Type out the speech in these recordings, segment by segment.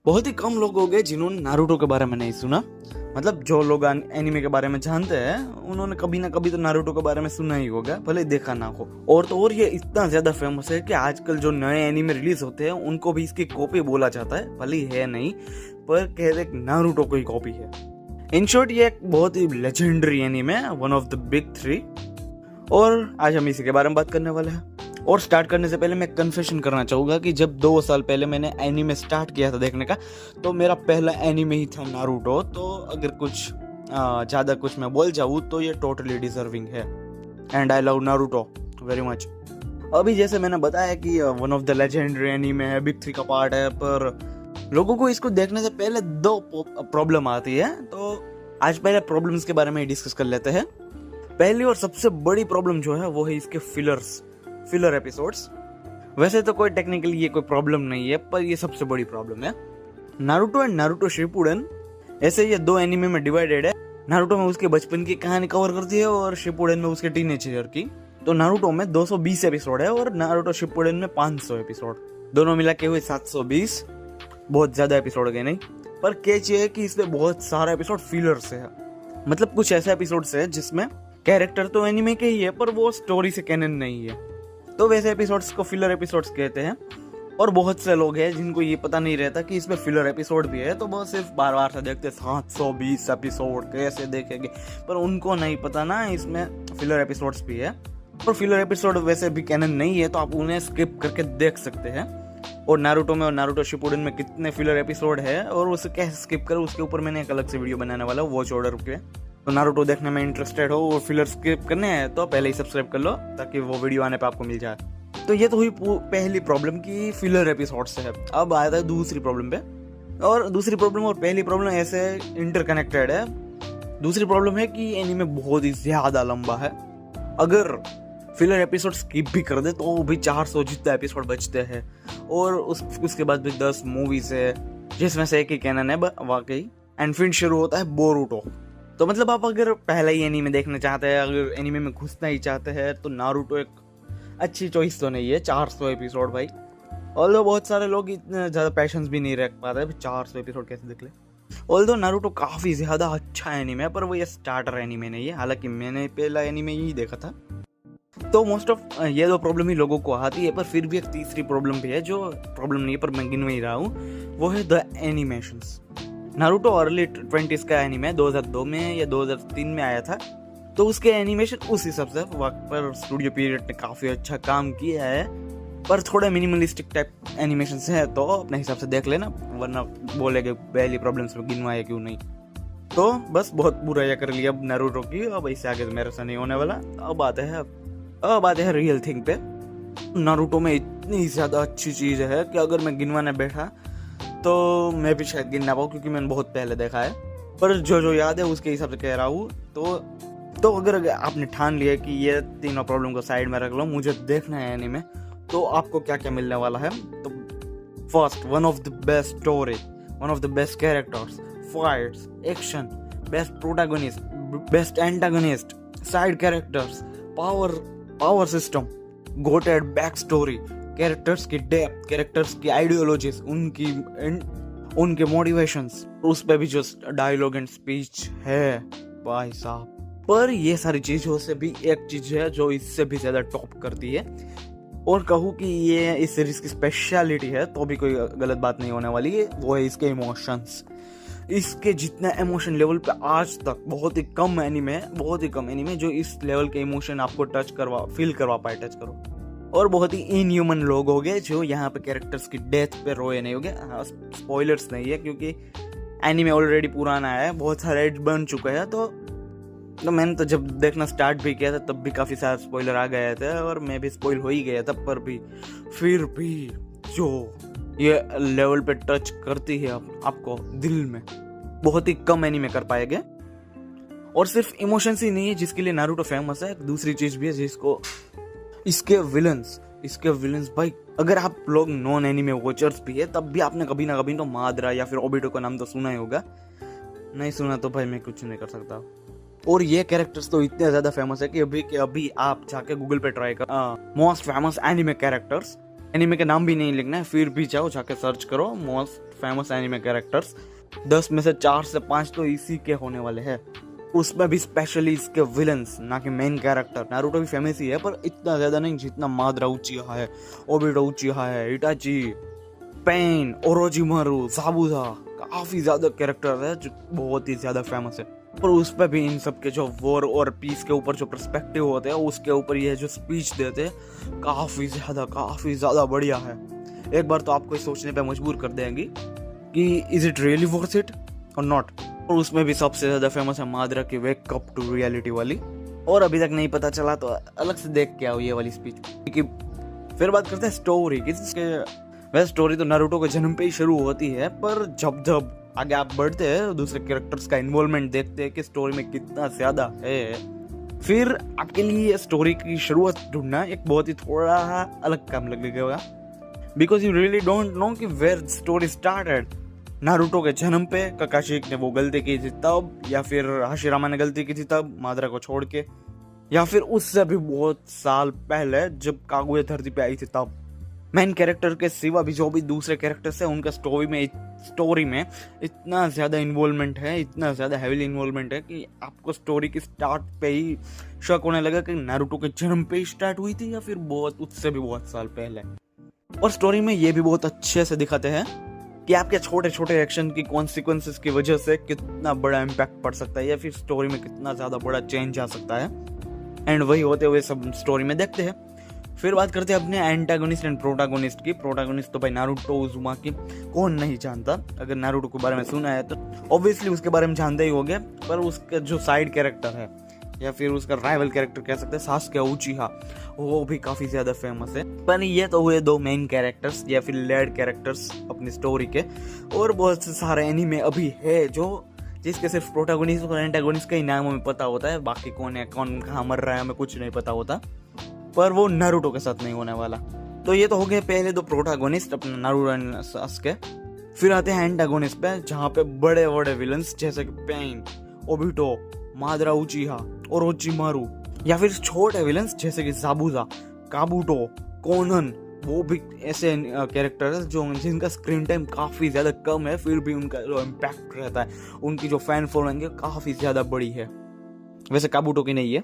बहुत ही कम लोग हो गए जिन्होंने नारुतो के बारे में नहीं सुना। मतलब जो लोग एनिमे के बारे में जानते हैं उन्होंने कभी ना कभी तो नारुतो के बारे में सुना ही होगा, भले देखा ना हो। और तो और ये इतना ज्यादा फेमस है कि आजकल जो नए एनिमे रिलीज होते हैं उनको भी इसकी कॉपी बोला जाता है, भले ही है नहीं पर कहते नारुतो की कॉपी है। इन शॉर्ट ये एक बहुत ही लेजेंडरी एनिमे है, वन ऑफ द बिग 3। और आज हम इसी के बारे में बात करने वाले हैं। और स्टार्ट करने से पहले मैं कन्फेशन करना चाहूँगा कि जब 2 साल पहले मैंने एनीमे स्टार्ट किया था देखने का, तो मेरा पहला एनीमे ही था नारुतो। तो अगर कुछ ज़्यादा कुछ मैं बोल जाऊँ तो ये टोटली डिजर्विंग है, and I love Naruto very much. अभी जैसे मैंने बताया कि one of the legendary anime है, बिग 3 का पार्ट है, पर लोगों को इसको देखने से पहले 2 प्रॉब्लम आती है। तो आज पहले प्रॉब्लम्स के बारे में डिस्कस कर लेते हैं। पहली और सबसे बड़ी प्रॉब्लम जो है वो है इसके फिलर एपिसोड्स। वैसे तो कोई टेक्निकली ये कोई प्रॉब्लम नहीं है, पर ये सबसे बड़ी प्रॉब्लम है। नारुतो एंड नारुतो शिपुडेन ऐसे ये 2 एनिमे में डिवाइडेड है। नारुतो में उसके बचपन की कहानी कवर करती है और शिपुडेन में उसके टीनेज ईयर की। तो नारुतो में 220 एपिसोड है और नारुतो शिपुडेन में 500 एपिसोड, दोनों मिला के हुए 720। बहुत ज्यादा एपिसोड गए नहीं, पर कैच ये है कि इसमें बहुत सारा एपिसोड फिलर से है। मतलब कुछ ऐसे एपिसोड है जिसमें कैरेक्टर तो एनिमे के ही है पर वो स्टोरी से कैनन नहीं है, तो वैसे एपिसोड्स को फिलर एपिसोड्स कहते हैं। और बहुत से लोग हैं जिनको ये पता नहीं रहता कि इसमें फिलर एपिसोड भी है, तो वो सिर्फ बार बार से देखते 720 एपिसोड कैसे देखेंगे, पर उनको नहीं पता ना इसमें फिलर एपिसोड्स भी है। और फिलर एपिसोड वैसे भी कैनन नहीं है, तो आप उन्हें स्किप करके देख सकते हैं। और नारुतो में और नारुतो शिपुडेन में कितने फिलर एपिसोड है और उसे कैसे स्किप करें, उसके ऊपर मैंने एक अलग से वीडियो बनाने वाला हूँ वॉच ऑर्डर पे। तो नारुतो देखने में इंटरेस्टेड हो और फिलर स्किप करने हैं तो पहले ही सब्सक्राइब कर लो ताकि वो वीडियो आने पे आपको मिल जाए। तो ये तो हुई पहली प्रॉब्लम की फिलर एपिसोड से है। अब आया था दूसरी प्रॉब्लम पे, और दूसरी प्रॉब्लम और पहली प्रॉब्लम ऐसे इंटरकनेक्टेड है। दूसरी प्रॉब्लम है कि एनीमे बहुत ही ज्यादा लंबा है। अगर फिलर एपिसोड स्किप भी कर दे तो भी 400 जितना एपिसोड बचते हैं, और उसके बाद भी 10 मूवीज है जिसमें से एक ही कैनन है वाकई। एंड फिर शुरू होता है बोरुतो। तो मतलब आप अगर पहला ही एनीमे देखना चाहते हैं, अगर एनीमे में घुसना ही चाहते हैं, तो नारुतो एक अच्छी चॉइस तो नहीं है। 400 एपिसोड भाई, ऑल्दो बहुत सारे लोग इतने ज़्यादा पैशंस भी नहीं रख पाते 400 एपिसोड कैसे देख ले। ऑल्दो नारुतो काफ़ी ज़्यादा अच्छा एनीमे है, पर वो ये स्टार्टर एनीमे नहीं है। हालांकि मैंने पहला एनीमे यही देखा था। तो मोस्ट ऑफ ये 2 प्रॉब्लम ही लोगों को आती है, पर फिर भी एक तीसरी प्रॉब्लम भी है जो प्रॉब्लम नहीं है पर मैं गिन नहीं रहा हूँ, वो है the animations. Naruto early 20s का एनीमे 2002 में या 2003 में आया था, तो उसके एनिमेशन उस हिसाब से वक्त पर स्टूडियो पीरियड ने काफ़ी अच्छा काम किया है, पर थोड़ा मिनिमलिस्टिक टाइप एनिमेशन है, तो अपने हिसाब से देख लेना, वरना बोलेगे पहली प्रॉब्लम्स में गिनवाया क्यों नहीं। तो बस बहुत बुरा या कर लिया अब नारुतो की, अब इससे आगे तो मेरे से नहीं होने वाला। अब आते हैं रियल थिंग पे। नारुतो में इतनी ज़्यादा अच्छी चीज़ है कि अगर मैं गिनवाने बैठा तो मैं भी शायद गिन ना पाऊँ, क्योंकि मैंने बहुत पहले देखा है। पर जो याद है उसके हिसाब से कह रहा हूँ। तो अगर आपने ठान लिया कि ये तीनों प्रॉब्लम को साइड में रख लो, मुझे देखना है एनीमे, तो आपको क्या क्या मिलने वाला है। तो first, one of the best story, one of the best characters, fights, action, best protagonist, best antagonist, side characters, power system, GOATed back story, characters की डेप्थ, कैरेक्टर्स की आइडियोलॉजीज, उनके मोटिवेशंस, उस पे भी जो डायलॉग एंड स्पीच है भाई साहब। पर ये सारी चीजों से भी एक चीज है जो इससे भी ज्यादा टॉप करती है, और कहूँ कि ये इस सीरीज की स्पेशलिटी है तो भी कोई गलत बात नहीं होने वाली है, वो है इसके इमोशंस। इसके जितना इमोशन लेवल पे आज तक बहुत ही कम एनीमे जो इस लेवल के इमोशन आपको फील करवा पाए, टच करो। और बहुत ही इनह्यूमन लोग हो गए जो यहाँ पे कैरेक्टर्स की डेथ पे रोए नहीं हो गए। हाँ, स्पॉयलर्स नहीं है क्योंकि एनीमे ऑलरेडी पुराना है, बहुत सारे एड बन चुके हैं। तो मैंने तो जब देखना स्टार्ट भी किया था तब भी काफ़ी सारे स्पॉइलर आ गए थे, और मैं भी स्पॉइल हो ही गया था। पर भी फिर भी जो ये लेवल पे टच करती है आपको दिल में, बहुत ही कम एनीमे कर पाएंगे। और सिर्फ इमोशंस ही नहीं है जिसके लिए नारुतो फेमस है, दूसरी चीज भी है जिसको इसके विलन्स भाई। अगर आप लोग नॉन एनीमे वॉचर्स भी है तब भी आपने कभी ना कभी तो मादरा या फिर ओबिटो का नाम तो सुना ही होगा। नहीं सुना तो भाई मैं कुछ नहीं कर सकता। और ये कैरेक्टर्स तो इतने ज्यादा फेमस है कि अभी आप जाके गूगल पे ट्राई कर most famous anime characters, anime के नाम भी नहीं लिखना है, फिर भी जाओ जाके सर्च करो मोस्ट फेमस एनिमे कैरेक्टर्स, 10 में से 4 से 5 तो इसी के होने वाले हैं। उसमें भी स्पेशली इसके विलन्स, ना कि मेन कैरेक्टर। नारुतो भी फेमस ही है पर इतना ज्यादा नहीं जितना मादरा उचिहा है, ओबिटो उचिहा है, इटाची, पेन, ओरोचिमारू, जाबुजा, काफी ज्यादा कैरेक्टर है जो बहुत ही ज्यादा फेमस है। और उस पर भी इन सब के जो वॉर और पीस के ऊपर जो पर्सपेक्टिव होते हैं उसके ऊपर ये जो स्पीच देते हैं काफी ज्यादा बढ़िया है। एक बार तो आपको सोचने पे मजबूर कर देंगी कि is it really worth it और नॉट। और उसमें भी सबसे ज्यादा फेमस है मादरा की वेक अप टू रियलिटी वाली। और अभी तक नहीं पता चला तो अलग से देख के आओ ये वाली स्पीच। क्योंकि फिर बात करते हैं स्टोरी की। वैसे स्टोरी तो नारुतो के जन्म पे ही शुरू होती है, पर जब जब आगे आप बढ़ते हैं दूसरे कैरेक्टर्स का इन्वॉल्वमेंट देखते हैं कि स्टोरी में कितना ज्यादा है, फिर आपके लिए स्टोरी की शुरुआत ढूंढना एक बहुत ही थोड़ा अलग काम लगेगा। Because you really don't know कि वेयर स्टोरी स्टार्टेड। नारुतो के जन्म पे काकाशी ने वो गलती की थी तब, या फिर हाशिरामा ने गलती की थी तब मादरा को छोड़ के, या फिर उससे भी बहुत साल पहले जब कागुया धरती पे आई थी तब। मेन कैरेक्टर के सिवा भी जो भी दूसरे कैरेक्टर्स है उनका स्टोरी में इतना ज्यादा इन्वॉल्वमेंट है, इतना ज्यादा हैवीली इन्वॉल्वमेंट है कि आपको स्टोरी की स्टार्ट पे ही शक होने लगा कि नारुतो के जन्म पे ही स्टार्ट हुई थी या फिर उससे भी बहुत साल पहले। और स्टोरी में ये भी बहुत अच्छे से दिखाते हैं कि आपके छोटे छोटे एक्शन की कॉन्सिक्वेंसेस की वजह से कितना बड़ा इम्पैक्ट पड़ सकता है या फिर स्टोरी में कितना ज्यादा बड़ा चेंज आ सकता है। एंड वही होते हुए सब स्टोरी में देखते हैं। फिर बात करते हैं अपने एंटागोनिस्ट एंड प्रोटागोनिस्ट की। प्रोटागोनिस्ट तो भाई नारुतो उज़ुमाकी, कौन नहीं जानता। अगर नारुतो के बारे में सुना है तो ऑब्वियसली उसके बारे में जानते ही होंगे, पर उसका जो साइड कैरेक्टर है या फिर उसका राइवल कैरेक्टर कह सकते हैं, सासुके उचिहा, वो भी काफी ज्यादा फेमस है। पर ये तो हुए दो मेन कैरेक्टर्स या फिर लीड कैरेक्टर्स अपनी स्टोरी के। और बहुत से सारे एनीमे अभी है जो जिसके सिर्फ प्रोटागोनिस्ट और एंटागोनिस्ट का ही नाम हमें पता होता है, बाकी कौन है कौन कहाँ मर रहा है हमें कुछ नहीं पता होता। पर वो नारुतो के साथ नहीं होने वाला। तो ये तो हो गए पहले दो प्रोटागोनिस्ट अपने नारुतो एंड सासुके। फिर आते हैं एंटागोनिस्ट पे, जहाँ पे बड़े बड़े विलन्स जैसे कि पेन, ओबिटो, मादरा उचिहा, ओरोचिमारू, या फिर छोटे विलन्स जैसे कि जाबुजा, काबुटो, कोनन, वो भी ऐसे कैरेक्टर है जो जिनका स्क्रीन टाइम काफी ज्यादा कम है, फिर भी उनका जो इम्पैक्ट रहता है, उनकी जो फैन फॉलोइंग है काफी ज्यादा बड़ी है। वैसे काबुटो की नहीं है।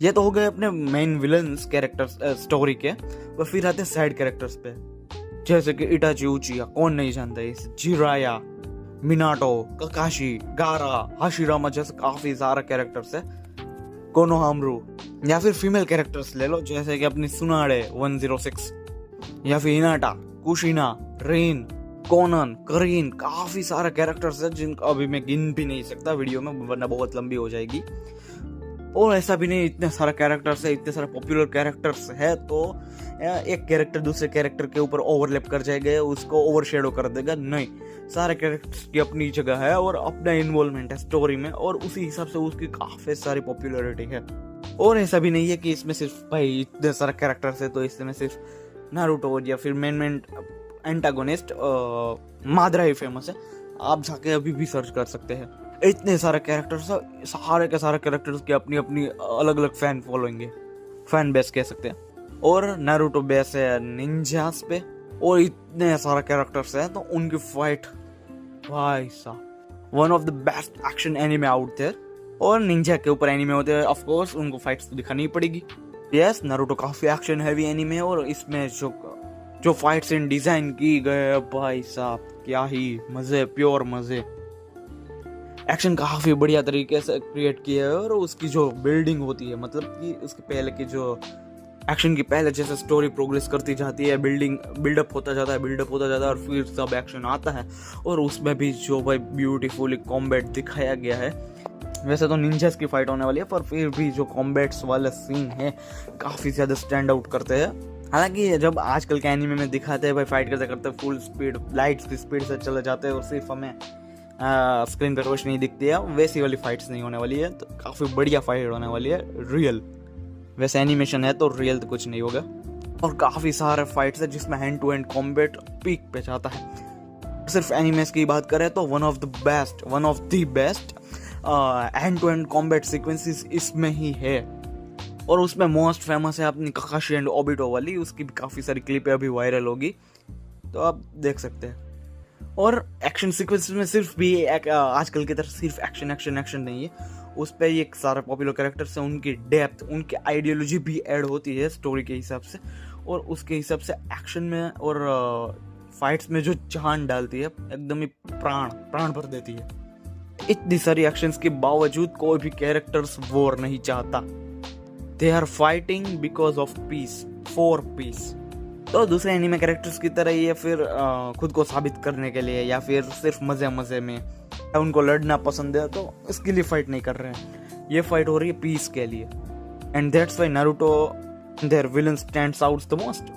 ये तो हो गए अपने मेन विलन्स कैरेक्टर्स स्टोरी के। और फिर आते हैं साइड कैरेक्टर्स पे, जैसे कि इटाची उचिहा, कौन नहीं जानता इस, जिराया, मिनाटो, काकाशी, गारा, हाशिरामा जैसे काफी सारा कैरेक्टर्स है, कोनोहामरू। या फिर फीमेल कैरेक्टर्स ले लो जैसे कि अपनी सुनाडे 106, या फिर हिनाटा, कुशिना, रेन, कोनन, करीन, काफी सारे कैरेक्टर्स है जिनका अभी मैं गिन भी नहीं सकता वीडियो में, वरना बहुत लंबी हो जाएगी। और ऐसा भी नहीं इतने सारे कैरेक्टर्स है, इतने सारे पॉपुलर कैरेक्टर्स है तो एक कैरेक्टर दूसरे कैरेक्टर के ऊपर ओवरलैप कर जाएगा, उसको ओवरशैडो कर देगा। नहीं, सारे कैरेक्टर्स की अपनी जगह है और अपना इन्वॉल्वमेंट है स्टोरी में, और उसी हिसाब से उसकी काफी सारी पॉपुलैरिटी है। और ऐसा भी नहीं है कि इसमें सिर्फ भाई इतने सारे कैरेक्टर्स है तो इसमें सिर्फ नारुतो या फिर मेन एंटागोनिस्ट मादरा ही फेमस है। आप जाके अभी भी सर्च कर सकते हैं, इतने सारे कैरेक्टर्स, सारे के सारे कैरेक्टर्स की अपनी अपनी अलग अलग फैन फॉलोइंग है, फैन बेस कह सकते हैं। और नारुतो बेस है निंजास पे, और इतने सारे कैरेक्टर्स हैं तो उनकी फाइट भाई साहब one of the best action anime out there. और निंजा के ऊपर एनिमे होते हैं, ऑफ कोर्स उनको फाइट्स तो दिखानी ही पड़ेगी। यस, नारुतो काफी एक्शन हैवी एनिमे है, और इसमें जो फाइट सीन डिजाइन की गए भाई साहब क्या ही मजे, प्योर मजे। एक्शन काफी बढ़िया तरीके से क्रिएट किया है, और उसकी जो बिल्डिंग होती है, मतलब कि उसके पहले की जो एक्शन की पहले जैसे स्टोरी प्रोग्रेस करती जाती है, बिल्डअप होता जाता है और फिर सब एक्शन आता है, और उसमें भी जो भाई ब्यूटीफुली कॉम्बैट दिखाया गया है। वैसे तो निंजास की फाइट होने वाली है, पर फिर भी जो कॉम्बैट्स वाले सीन है काफी ज्यादा स्टैंड आउट करते हैं। हालांकि जब आजकल के एनीमे में दिखाते हैं भाई फाइट करते करते फुल स्पीड लाइट्स की स्पीड से चले जाते हैं और सिर्फ हमें स्क्रीन पर रोशनी दिखती है, वैसी वाली फाइट्स नहीं होने वाली है। तो काफी बढ़िया फाइट होने वाली है, रियल। वैसे एनिमेशन है तो रियल तो कुछ नहीं होगा। और काफी सारे फाइट्स है जिसमें hand to hand combat peak पे जाता है। सिर्फ एनिमेस की बात करें तो one of the best hand to hand combat sequences इसमें ही है। और उसमें मोस्ट फेमस है अपनी काकाशी एंड ओबिटो वाली, उसकी भी काफी सारी क्लिपें अभी वायरल होगी, तो आप देख सकते हैं। और एक्शन सीक्वेंस में सिर्फ भी आजकल की तरह सिर्फ एक्शन एक्शन एक्शन नहीं है, उस पर ये सारे पॉपुलर कैरेक्टर्स हैं, उनकी डेप्थ, उनकी आइडियोलॉजी भी ऐड होती है स्टोरी के हिसाब से, और उसके हिसाब से एक्शन में और फाइट्स में जो जान डालती है, एकदम ही प्राण भर देती है। इतनी सारी एक्शंस के बावजूद कोई भी कैरेक्टर्स वॉर नहीं चाहता, they are fighting because of peace, for peace. तो दूसरे एनिमे कैरेक्टर्स की तरह ये फिर खुद को साबित करने के लिए या फिर सिर्फ मजे मजे में उनको लड़ना पसंद है तो इसके लिए फाइट नहीं कर रहे हैं, ये फाइट हो रही है पीस के लिए। And that's why Naruto their villain stands out the most.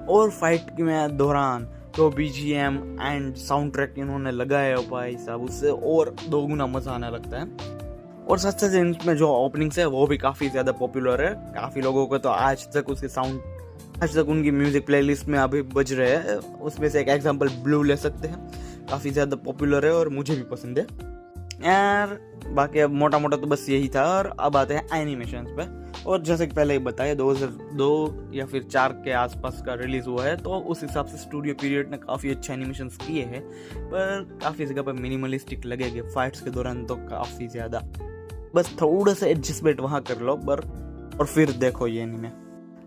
और फाइट के दौरान तो बीजीएम एंड साउंड ट्रैक इन्होंने लगाया हो भाई साहब, उससे और दो गुना मजा आने लगता है। और साथ साथ इनमें जो ओपनिंग्स है वो भी काफ़ी ज़्यादा पॉपुलर है, काफ़ी लोगों को तो आज तक उनकी म्यूजिक प्लेलिस्ट में अभी बज रहे हैं। उसमें से एक एग्जांपल ब्लू ले सकते हैं, काफ़ी ज़्यादा पॉपुलर है और मुझे भी पसंद है यार। बाकी अब मोटा मोटा तो बस यही था, और अब आते हैं एनिमेशंस पे। और जैसे कि पहले ही बताया 2002 या फिर 4 के आसपास का रिलीज़ हुआ है, तो उस हिसाब से स्टूडियो पीरियड ने काफ़ी अच्छे एनिमेशंस किए हैं, पर काफ़ी जगह पर मिनिमलिस्टिक लगेंगे फाइट्स के दौरान तो काफ़ी ज़्यादा, बस थोड़ा सा एडजस्टमेंट वहाँ कर लो और फिर देखो ये एनीमे।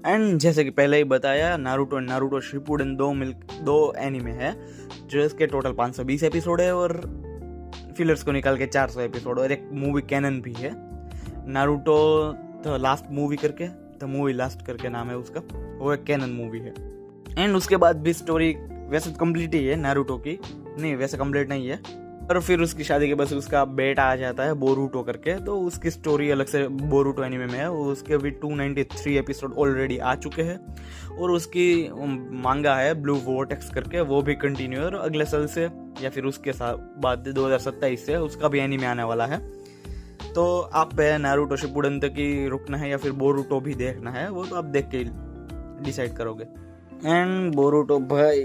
एंड जैसे कि पहले ही बताया, नारुतो एंड नारुतो शिपुडेन दो एनीमे है, जो इसके टोटल 520 एपिसोड है और फिलर्स को निकाल के 400 एपिसोड, और एक मूवी कैनन भी है, नारुतो द लास्ट मूवी करके, द मूवी लास्ट करके नाम है उसका, वो एक कैनन मूवी है। एंड उसके बाद भी स्टोरी वैसे कंप्लीट ही है नारुतो की, नहीं वैसे कंप्लीट नहीं है, और फिर उसकी शादी के बाद उसका बेटा आ जाता है बोरूटो करके, तो उसकी स्टोरी अलग से बोरूटो एनीमे में है। उसके भी 293 एपिसोड ऑलरेडी आ चुके हैं, और उसकी मांगा है ब्लू वोर्टेक्स करके, वो भी कंटिन्यू है, और अगले साल से या फिर उसके साथ बाद 2027 से उसका भी एनीमे आने वाला है। तो आप पे नारुतो शिपुडेन तक ही रुकना है या फिर बोरूटो भी देखना है, वो तो आप देख के डिसाइड करोगे। एंड बोरूटो भाई,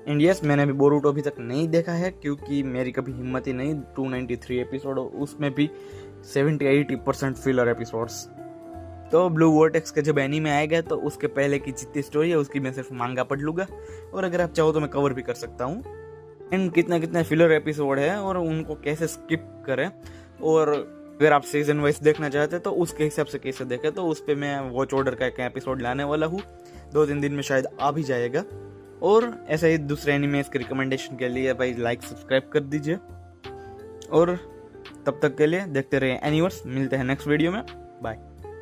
इंडियस मैंने भी बोरूटो अभी तक नहीं देखा है, क्योंकि मेरी कभी हिम्मत ही नहीं। 293 एपिसोड, उसमें भी 70-80% फिलर एपिसोड्स। तो ब्लू वोर्टेक्स का जब एनीमे आएगा तो उसके पहले की जितनी स्टोरी है उसकी मैं सिर्फ मांगा पढ़ लूँगा, और अगर आप चाहो तो मैं कवर भी कर सकता हूँ। एंड कितना फिलर एपिसोड है और उनको कैसे स्किप करें, और अगर आप सीजन वाइज देखना चाहते हैं तो उसके हिसाब से कैसे देखें, तो उस पर मैं वॉच ऑर्डर का एक एपिसोड लाने वाला हूँ, 2-3 दिन में शायद आ भी जाएगा। और ऐसे ही दूसरे एनिमेस के रिकमेंडेशन के लिए भाई लाइक सब्सक्राइब कर दीजिए, और तब तक के लिए देखते रहिए एनिवर्स। मिलते हैं नेक्स्ट वीडियो में, बाय।